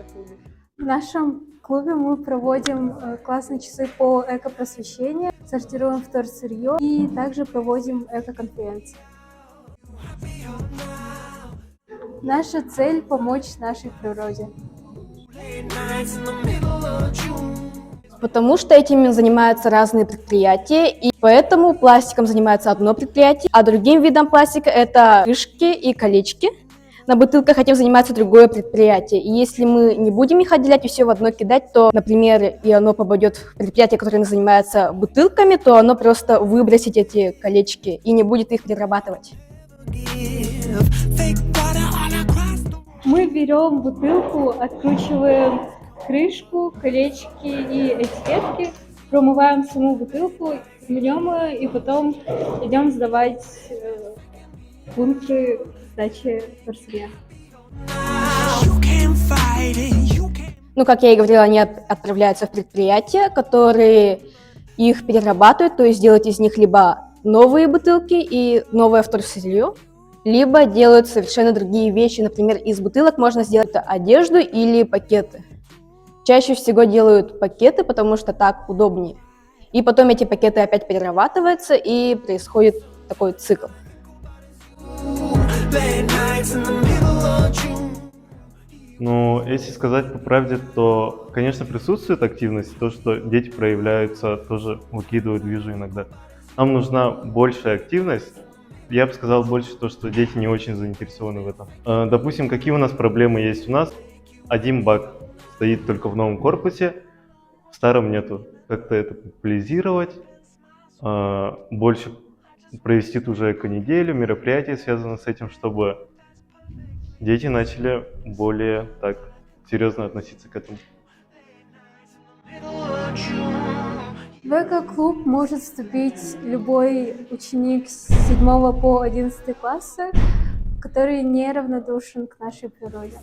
эко-клубе? В нашем клубе мы проводим классные часы по эко-просвещению, сортируем вторсырье и также проводим эко-конференции. Наша цель — помочь нашей природе. Потому что этим занимаются разные предприятия, и поэтому пластиком занимается одно предприятие, а другим видом пластика — это крышки и колечки. На бутылках этим занимается другое предприятие. И если мы не будем их отделять и все в одно кидать, то, например, и оно попадет в предприятие, которое занимается бутылками, то оно просто выбросит эти колечки и не будет их перерабатывать. Мы берем бутылку, откручиваем крышку, колечки и этикетки, промываем саму бутылку, гнем ее и потом идем сдавать пункты сдачи вторсырья. Ну, как я и говорила, они отправляются в предприятия, которые их перерабатывают, то есть делают из них либо новые бутылки и новое вторсырье, либо делают совершенно другие вещи. Например, из бутылок можно сделать одежду или пакеты. Чаще всего делают пакеты, потому что так удобнее. И потом эти пакеты опять перерабатываются, и происходит такой цикл. Ну, если сказать по правде, то, конечно, присутствует активность, то, что дети проявляются, тоже выкидывают, вижу иногда. Нам нужна большая активность. Я бы сказал больше то, что дети не очень заинтересованы в этом. Допустим, какие у нас проблемы есть? У нас один бак стоит только в новом корпусе, в старом нету. Как-то это популяризировать, больше провести ту же эко-неделю, мероприятия, связанные с этим, чтобы дети начали более так серьезно относиться к этому. В эко-клуб может вступить любой ученик с 7 по 11 класса, который неравнодушен к нашей природе.